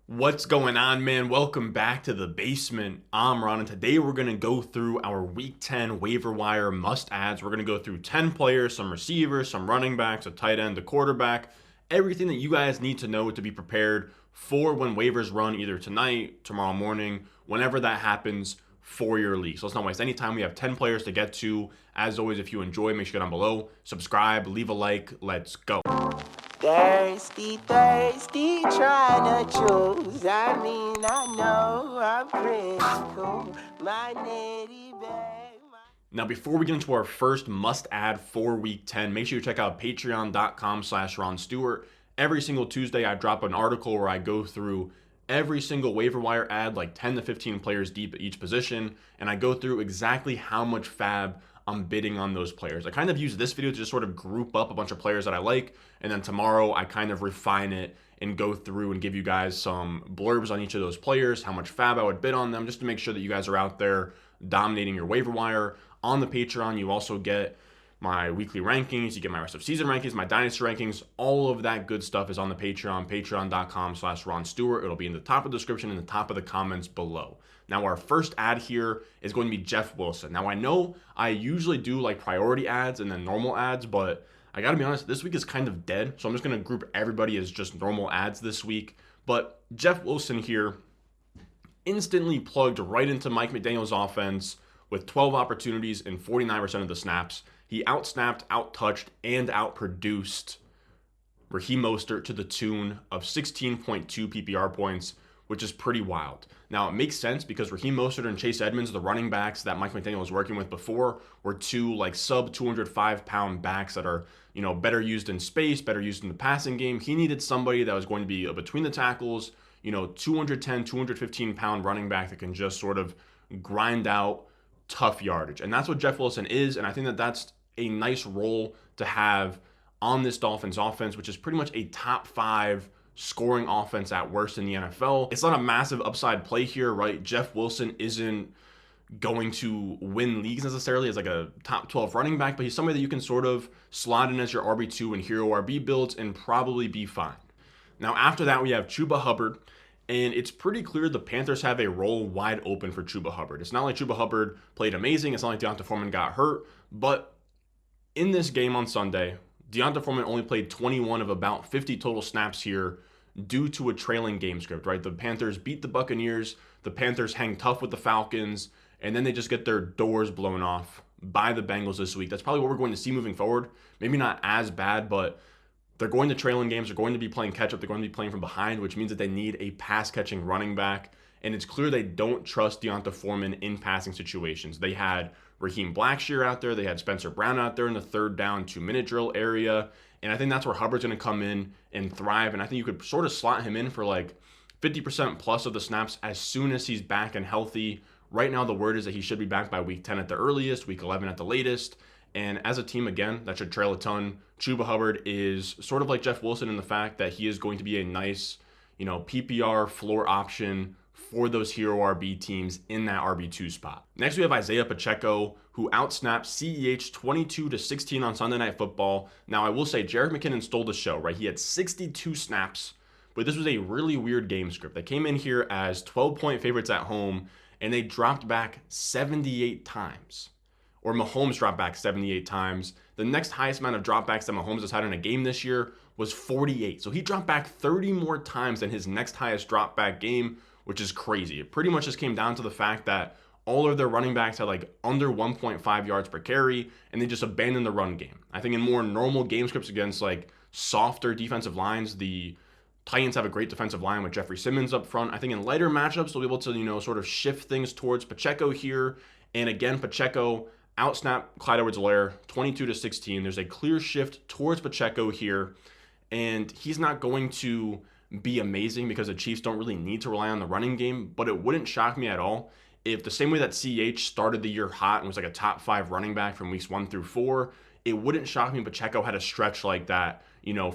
What's going on, man? Welcome back to the basement. I'm Ron, and today we're going to go through our Week 10 waiver wire must-adds. We're going to go through 10 players, some receivers, some running backs, a tight end, a quarterback, everything that you guys need to know to be prepared for when waivers run either tonight, tomorrow morning, whenever that happens for your league. So let's not waste any time. We have 10 players to get to. As always, if you enjoy, make sure you get down below, subscribe, leave a like. Let's go. Thirsty, trying to choose. I know I'm pretty cool. My nitty bag. Now, before we get into our first must-add for Week 10, make sure you check out patreon.com/Ron Stewart. Every single Tuesday, I drop an article where I go through every single waiver wire ad, like 10 to 15 players deep at each position, and I go through exactly how much fab I'm bidding on those players. I kind of use this video to just sort of group up a bunch of players that I like, and then tomorrow I kind of refine it and go through and give you guys some blurbs on each of those players, how much fab I would bid on them, just to make sure that you guys are out there dominating your waiver wire. On the Patreon, you also get my weekly rankings, you get my rest of season rankings, my dynasty rankings, all of that good stuff is on the Patreon, patreon.com/Ron Stewart. It'll be in the top of the description and the top of the comments below. Now, our first ad here is going to be Jeff Wilson. Now, I know I usually do like priority ads and then normal ads, but I gotta be honest, this week is kind of dead. So I'm just gonna group everybody as just normal ads this week. But Jeff Wilson here instantly plugged right into Mike McDaniel's offense with 12 opportunities and 49% of the snaps. He outsnapped, outtouched, and outproduced Raheem Mostert to the tune of 16.2 PPR points, which is pretty wild. Now, it makes sense because Raheem Mostert and Chase Edmonds, the running backs that Mike McDaniel was working with before, were two like sub 205-pound backs that are, better used in space, better used in the passing game. He needed somebody that was going to be between the tackles, 210, 215-pound running back that can just sort of grind out tough yardage. And that's what Jeff Wilson is, and I think that that's a nice role to have on this Dolphins offense, which is pretty much a top 5 scoring offense at worst in the NFL. It's not a massive upside play here, right? Jeff Wilson isn't going to win leagues necessarily as like a top 12 running back, but he's somebody that you can sort of slot in as your RB2 and hero RB builds and probably be fine. Now, after that, we have Chuba Hubbard, and it's pretty clear the Panthers have a role wide open for Chuba Hubbard. It's not like Chuba Hubbard played amazing. It's not like D'Onta Foreman got hurt, but in this game on Sunday, D'Onta Foreman only played 21 of about 50 total snaps here due to a trailing game script, right? The Panthers beat the Buccaneers, the Panthers hang tough with the Falcons, and then they just get their doors blown off by the Bengals this week. That's probably what we're going to see moving forward. Maybe not as bad, but they're going to trailing games. They're going to be playing catch-up. They're going to be playing from behind, which means that they need a pass-catching running back. And it's clear they don't trust D'Onta Foreman in passing situations. They had Raheem Blackshear out there. They had Spencer Brown out there in the third down, 2-minute drill area. And I think that's where Hubbard's going to come in and thrive. And I think you could sort of slot him in for like 50% plus of the snaps as soon as he's back and healthy. Right now, the word is that he should be back by week 10 at the earliest, week 11 at the latest. And as a team, again, that should trail a ton. Chuba Hubbard is sort of like Jeff Wilson in the fact that he is going to be a nice, PPR floor option for those hero RB teams in that RB2 spot. Next, we have Isiah Pacheco, who outsnapped CEH 22-16 on Sunday Night Football. Now, I will say, Jerick McKinnon stole the show, right? He had 62 snaps, but this was a really weird game script. They came in here as 12-point favorites at home, and they dropped back 78 times. Or Mahomes dropped back 78 times. The next highest amount of dropbacks that Mahomes has had in a game this year was 48. So he dropped back 30 more times than his next highest dropback game, which is crazy. It pretty much just came down to the fact that all of their running backs had like under 1.5 yards per carry, and they just abandoned the run game. I think in more normal game scripts against like softer defensive lines, the Titans have a great defensive line with Jeffrey Simmons up front. I think in lighter matchups, they'll be able to, sort of shift things towards Pacheco here. And again, Pacheco outsnap Clyde Edwards-Helaire 22-16. There's a clear shift towards Pacheco here, and he's not going to be amazing because the Chiefs don't really need to rely on the running game, but it wouldn't shock me at all if the same way that CH started the year hot and was like a top 5 running back from weeks 1 through 4, it wouldn't shock me if Pacheco had a stretch like that,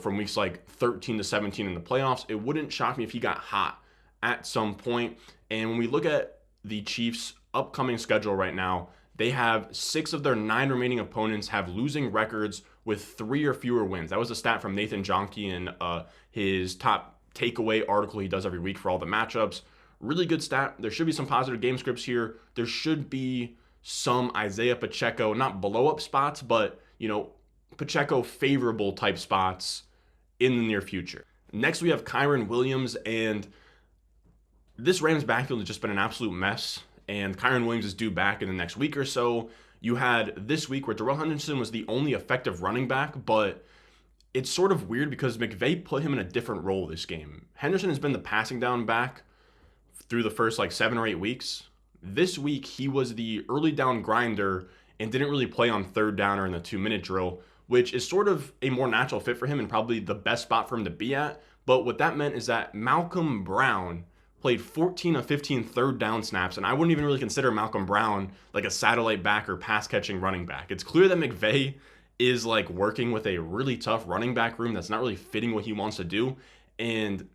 from weeks like 13 to 17 in the playoffs. It wouldn't shock me if he got hot at some point. And when we look at the Chiefs' upcoming schedule right now, they have 6 of their 9 remaining opponents have losing records with 3 or fewer wins. That was a stat from Nathan Jonke in his top takeaway article he does every week for all the matchups. Really good stat. There should be some positive game scripts here. There should be some Isiah Pacheco, not blow up spots, but, Pacheco favorable type spots in the near future. Next, we have Kyren Williams, and this Rams backfield has just been an absolute mess, and Kyren Williams is due back in the next week or so. You had this week where Darrell Henderson was the only effective running back, but it's sort of weird because McVay put him in a different role this game. Henderson has been the passing down back through the first 7 or 8 weeks. This week, he was the early down grinder and didn't really play on third down or in the 2-minute drill, which is sort of a more natural fit for him and probably the best spot for him to be at. But what that meant is that Malcolm Brown played 14 of 15 third down snaps, and I wouldn't even really consider Malcolm Brown like a satellite back or pass catching running back. It's clear that McVay is working with a really tough running back room that's not really fitting what he wants to do. And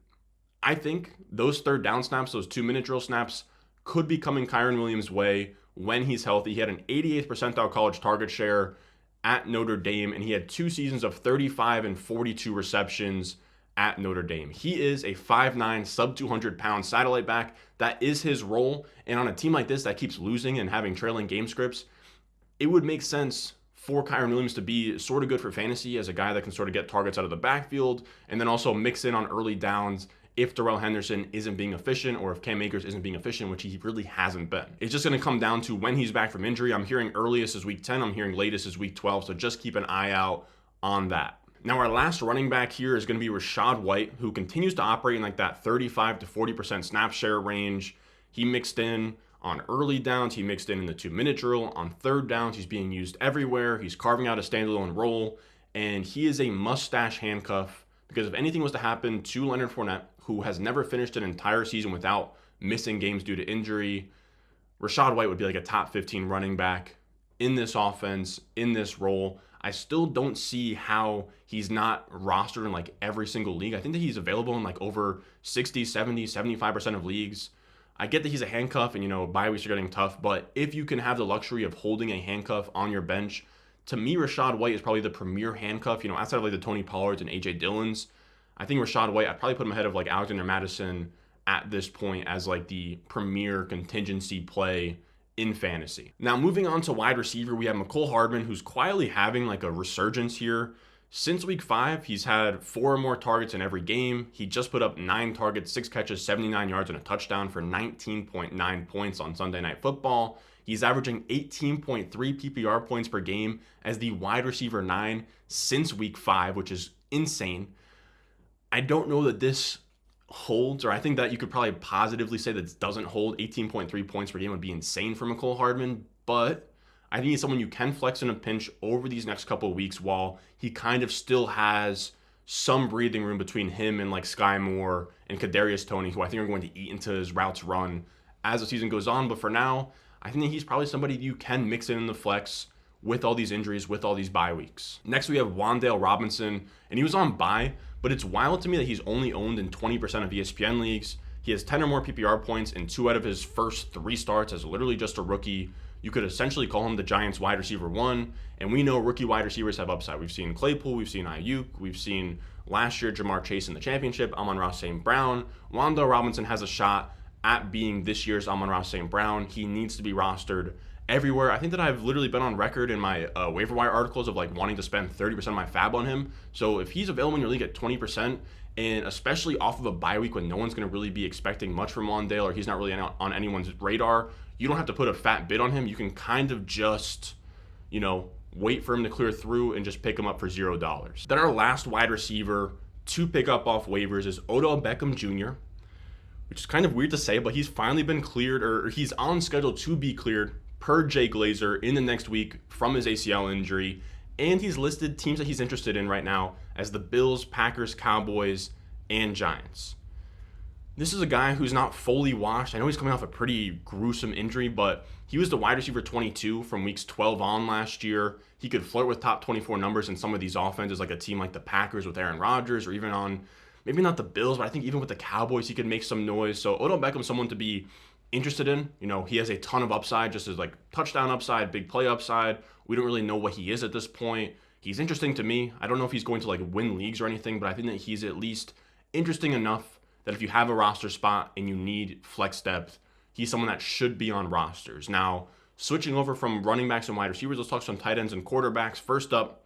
I think those third down snaps, those 2-minute drill snaps, could be coming Kyren Williams' way when he's healthy. He had an 88th percentile college target share at Notre Dame, and he had 2 seasons of 35 and 42 receptions at Notre Dame. He is a 5'9", sub 200-pound satellite back. That is his role. And on a team like this that keeps losing and having trailing game scripts, it would make sense for Kyren Williams to be sort of good for fantasy as a guy that can sort of get targets out of the backfield and then also mix in on early downs if Darrell Henderson isn't being efficient or if Cam Akers isn't being efficient, which he really hasn't been. It's just going to come down to when he's back from injury. I'm hearing earliest is week 10. I'm hearing latest is week 12. So just keep an eye out on that. Now, our last running back here is going to be Rachaad White, who continues to operate in that 35 to 40% snap share range. He mixed in on early downs. He mixed in the 2-minute drill. On third downs, he's being used everywhere. He's carving out a standalone role, and he is a mustache handcuff because if anything was to happen to Leonard Fournette, who has never finished an entire season without missing games due to injury, Rachaad White would be a top 15 running back in this offense, in this role. I still don't see how he's not rostered in every single league. I think that he's available in over 60, 70, 75% of leagues. I get that he's a handcuff and, bye weeks are getting tough, but if you can have the luxury of holding a handcuff on your bench, to me, Rachaad White is probably the premier handcuff, outside of the Tony Pollards and A.J. Dillons. I think Rachaad White, I'd probably put him ahead of Alexander Mattison at this point as the premier contingency play in fantasy. Now, moving on to wide receiver, we have Mecole Hardman, who's quietly having a resurgence here. Since week 5, he's had 4 or more targets in every game. He just put up 9 targets, 6 catches, 79 yards, and a touchdown for 19.9 points on Sunday Night Football. He's averaging 18.3 PPR points per game as the wide receiver 9 since week 5, which is insane. I don't know that this holds, or I think that you could probably positively say that it doesn't hold. 18.3 points per game would be insane for Mecole Hardman, but I think he's someone you can flex in a pinch over these next couple of weeks while he kind of still has some breathing room between him and Sky Moore and Kadarius Toney, who I think are going to eat into his routes run as the season goes on. But for now, I think that he's probably somebody you can mix in the flex with all these injuries, with all these bye weeks. Next, we have Wandale Robinson, and he was on bye, but it's wild to me that he's only owned in 20% of ESPN leagues. He has 10 or more PPR points in 2 out of his first 3 starts as literally just a rookie. You could essentially call him the Giants wide receiver 1, and we know rookie wide receivers have upside. We've seen Claypool, we've seen Ayuk, we've seen last year Jamar Chase in the championship, Amon-Ra St. Brown. Wandale Robinson has a shot at being this year's Amon-Ra St. Brown. He needs to be rostered everywhere. I think that I've literally been on record in my waiver wire articles of wanting to spend 30% of my fab on him. So if he's available in your league at 20%, and especially off of a bye week when no one's going to really be expecting much from Wandale, or he's not really on anyone's radar, you don't have to put a fat bid on him. You can kind of just, wait for him to clear through and just pick him up for $0. Then our last wide receiver to pick up off waivers is Odell Beckham Jr., which is kind of weird to say, but he's finally been cleared, or he's on schedule to be cleared per Jay Glazer in the next week from his ACL injury. And he's listed teams that he's interested in right now as the Bills, Packers, Cowboys, and Giants. This is a guy who's not fully washed. I know he's coming off a pretty gruesome injury, but he was the wide receiver 22 from weeks 12 on last year. He could flirt with top 24 numbers in some of these offenses, like a team like the Packers with Aaron Rodgers, or even on, maybe not the Bills, but I think even with the Cowboys, he could make some noise. So Odell Beckham, someone to be interested in. He has a ton of upside, just as touchdown upside, big play upside. We don't really know what he is at this point. He's interesting to me. I don't know if he's going to win leagues or anything, but I think that he's at least interesting enough that if you have a roster spot and you need flex depth, he's someone that should be on rosters. Now, switching over from running backs and wide receivers, let's talk some tight ends and quarterbacks. First up,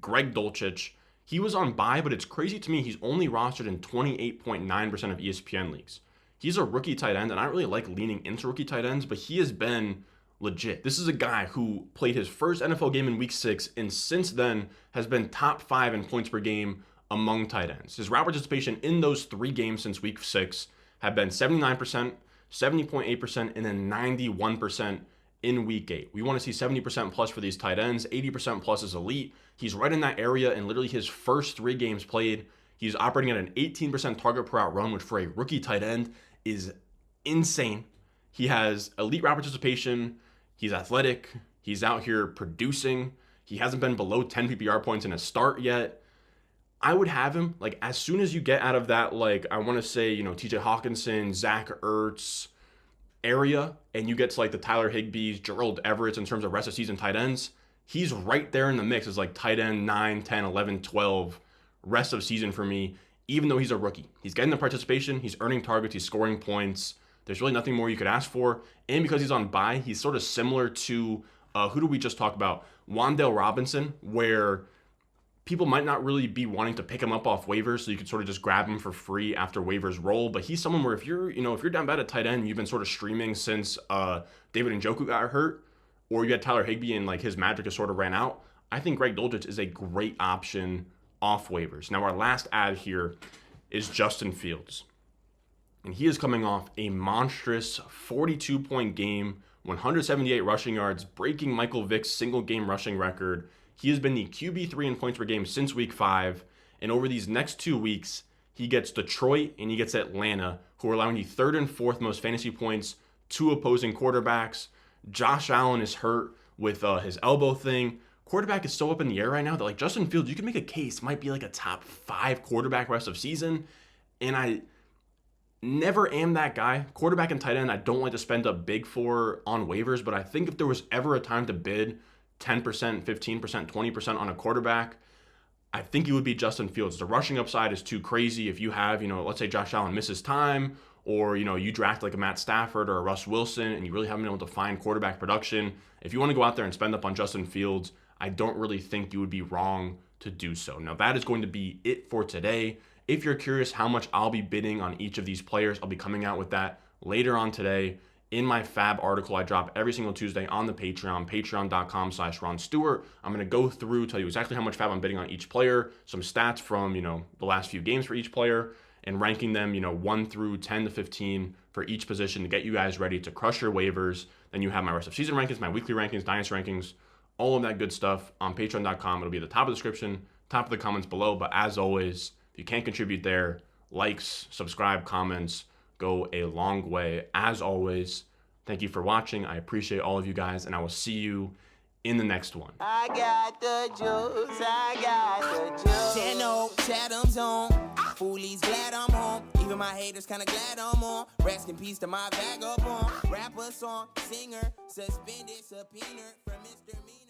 Greg Dulcich. He was on bye, but it's crazy to me he's only rostered in 28.9% of ESPN leagues. He's a rookie tight end, and I don't really like leaning into rookie tight ends, but he has been legit. This is a guy who played his first NFL game in week 6, and since then has been top 5 in points per game among tight ends. His route participation in those 3 games since week 6 have been 79%, 70.8%, and then 91% in week 8. We want to see 70% plus for these tight ends. 80% plus is elite. He's right in that area, and literally his first 3 games played, he's operating at an 18% target per out run, which for a rookie tight end is insane. He has elite route participation. He's athletic. He's out here producing. He hasn't been below 10 PPR points in a start yet. I would have him, like, as soon as you get out of that, like, I want to say, TJ Hawkinson, Zach Ertz area, and you get to, like, the Tyler Higbees, Gerald Everett's in terms of rest of season tight ends, he's right there in the mix as, like, tight end 9, 10, 11, 12 rest of season for me, even though he's a rookie. He's getting the participation. He's earning targets. He's scoring points. There's really nothing more you could ask for. And because he's on bye, he's sort of similar to, who did we just talk about? Wandale Robinson, where people might not really be wanting to pick him up off waivers, so you could sort of just grab him for free after waivers roll. But he's someone where if you're down bad at tight end, you've been sort of streaming since David Njoku got hurt, or you had Tyler Higbee and like his magic has sort of ran out, I think Greg Dulcich is a great option off waivers. Now our last ad here is Justin Fields. And he is coming off a monstrous 42-point game, 178 rushing yards, breaking Michael Vick's single-game rushing record. He has been the QB3 in points per game since week 5. And over these next 2 weeks, he gets Detroit and he gets Atlanta, who are allowing the 3rd and 4th most fantasy points to opposing quarterbacks. Josh Allen is hurt with his elbow thing. Quarterback is so up in the air right now that, like, Justin Fields, you can make a case, might be like a top 5 quarterback rest of season. And I never am that guy. Quarterback and tight end, I don't like to spend up big for on waivers, but I think if there was ever a time to bid 10%, 15%, 20% on a quarterback, I think it would be Justin Fields. The rushing upside is too crazy. If you have, let's say Josh Allen misses time, or, you draft like a Matt Stafford or a Russ Wilson, and you really haven't been able to find quarterback production, if you want to go out there and spend up on Justin Fields, I don't really think you would be wrong to do so. Now, that is going to be it for today. If you're curious how much I'll be bidding on each of these players, I'll be coming out with that later on today in my Fab article I drop every single Tuesday on the Patreon, patreon.com/Ron Stewart. I'm going to go through, tell you exactly how much Fab I'm bidding on each player, some stats from, the last few games for each player, and ranking them, 1 through 10 to 15 for each position to get you guys ready to crush your waivers. Then you have my rest of season rankings, my weekly rankings, dynasty rankings, all of that good stuff on patreon.com. It'll be at the top of the description, top of the comments below. But as always, if you can't contribute there, likes, subscribe, comments go a long way. As always, thank you for watching. I appreciate all of you guys, and I will see you in the next one. I got the juice, I got the juice. 10-0, Chatham's on. Foolies glad I'm home. Even my haters kinda glad I'm on. Rest in peace to my vagabond. Rapper, song, singer, suspended, subpoena from Mr. Me.